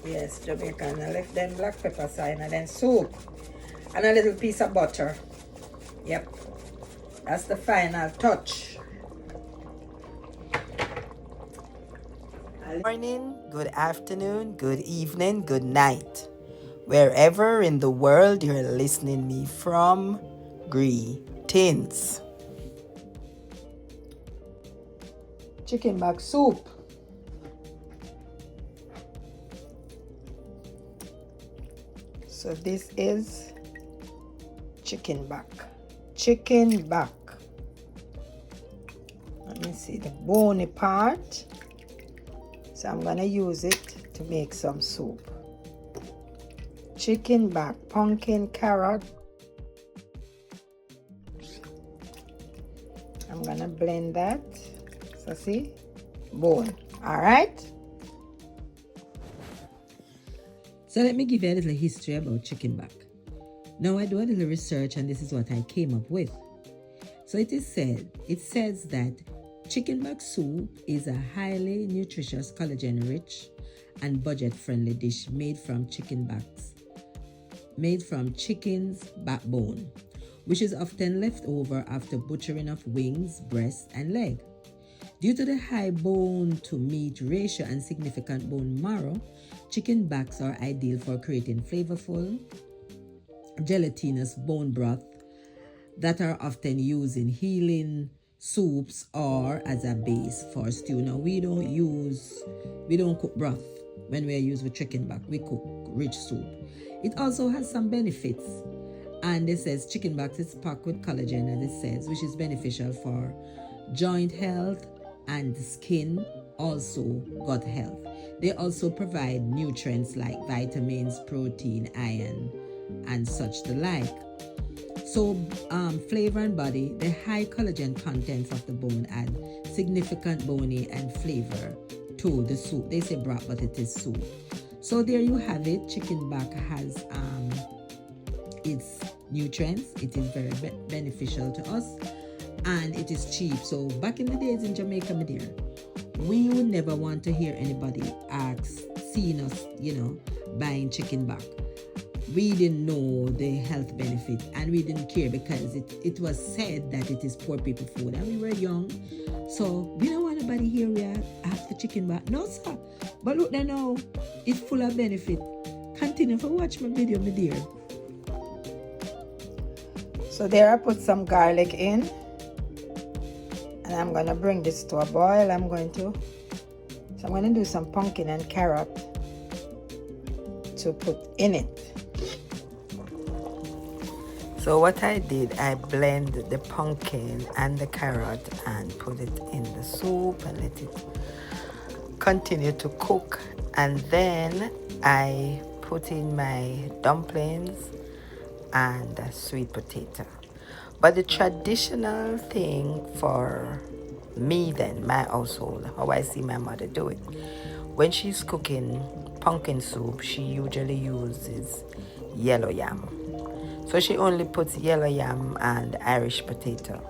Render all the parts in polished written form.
Yes, Jamaican. I left them black pepper sign and then soup. And a little piece of butter. Yep. That's the final touch. Good morning, good afternoon, good evening, good night. Wherever in the world you're listening me from, greetings. Chicken back soup. So this is chicken back. Chicken back. Let me see the bony part. So I'm gonna use it to make some soup. Chicken back, pumpkin, carrot. I'm gonna blend that. So see, bone. All right. So let me give you a little history about chicken back. Now I do a little research and this is what I came up with. So it says that chicken back soup is a highly nutritious, collagen-rich, and budget-friendly dish made from chicken's backbone, which is often left over after butchering of wings, breast, and leg. Due to the high bone-to-meat ratio and significant bone marrow, chicken backs are ideal for creating flavorful, gelatinous bone broth that are often used in healing soups or as a base for stew. Now we don't cook broth when we are used with chicken back. We cook rich soup. It also has some benefits, and it says chicken back is packed with collagen, as it says, which is beneficial for joint health and skin, also gut health. They also provide nutrients like vitamins, protein, iron, and such the like. So flavor and body, the high collagen contents of the bone add significant bony and flavor to the soup. They say broth, but it is soup. So there you have it. Chicken back has its nutrients. It is very beneficial to us, and it is cheap. So back in the days in Jamaica, my dear, we would never want to hear anybody seeing us, buying chicken back. We didn't know the health benefit, and we didn't care because it was said that it is poor people food, and we were young, so we don't want anybody here we ask for chicken back. No sir, but look there now, it's full of benefit. Continue to watch my video, my dear. So there I put some garlic in, and I'm gonna bring this to a boil. I'm going to do some pumpkin and carrot to put in it. So what I did, I blend the pumpkin and the carrot and put it in the soup and let it continue to cook. And then I put in my dumplings and a sweet potato. But the traditional thing for me then, my household, how I see my mother do it, when she's cooking pumpkin soup, she usually uses yellow yam. So she only puts yellow yam and Irish potato.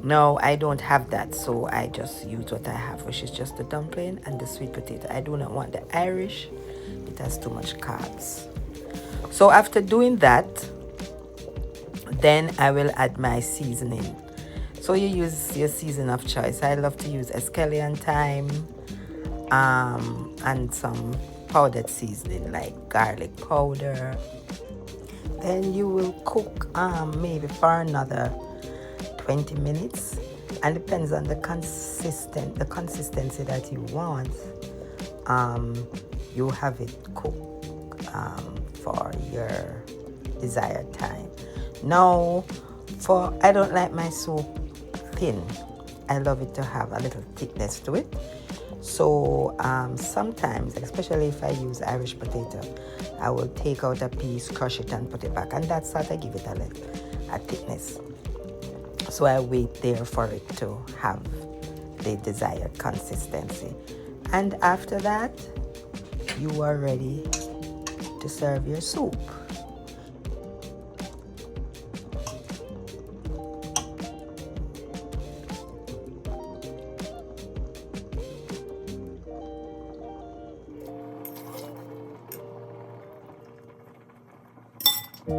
Now I don't have that, so I just use what I have, which is just the dumpling and the sweet potato. I do not want the Irish, it has too much carbs. So after doing that, then I will add my seasoning. So you use your season of choice. I love to use escallion thyme and some powdered seasoning like garlic powder. Then you will cook maybe for another 20 minutes, and depends on the consistency that you want. You have it cooked for your desired time. Now, I don't like my soup thin. I love it to have a little thickness to it. So sometimes, especially if I use Irish potato, I will take out a piece, crush it, and put it back, and that's how I give it a thickness. So I wait there for it to have the desired consistency, and after that, you are ready to serve your soup. Yes,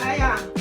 I am.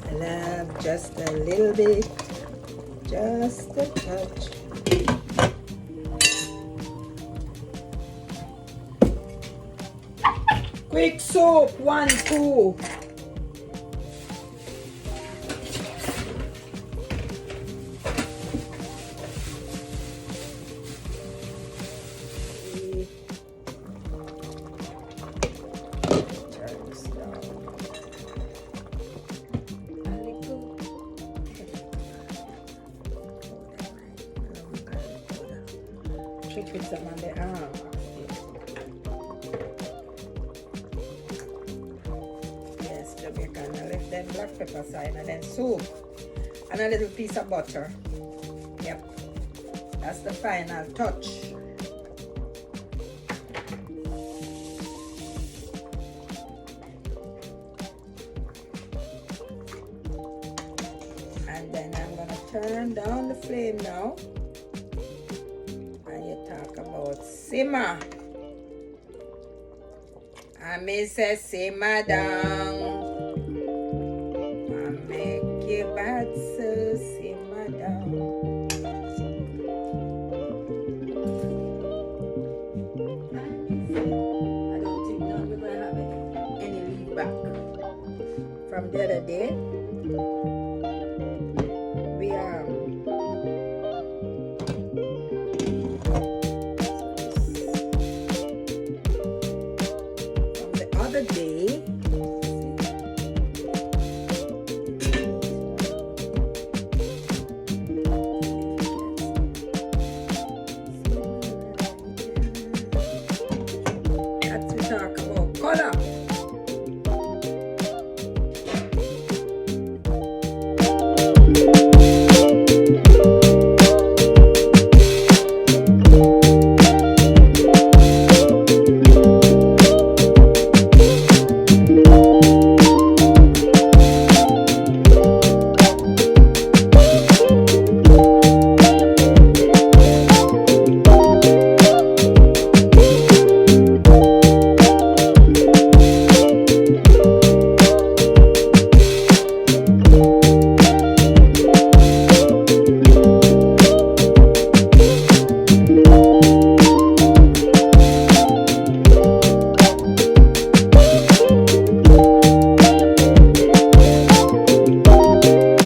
I love just a little bit, just a touch. Quick soup, 1, 2. Should put some on the arm. Yes, Jamaican. I left them black pepper side and then soup and a little piece of butter. Yep, that's the final touch. And then I'm gonna turn down the flame now. Talk about simmer. I may say simmer down. I make your bad so simmer down. I don't think now we're gonna have any leave back from the other day.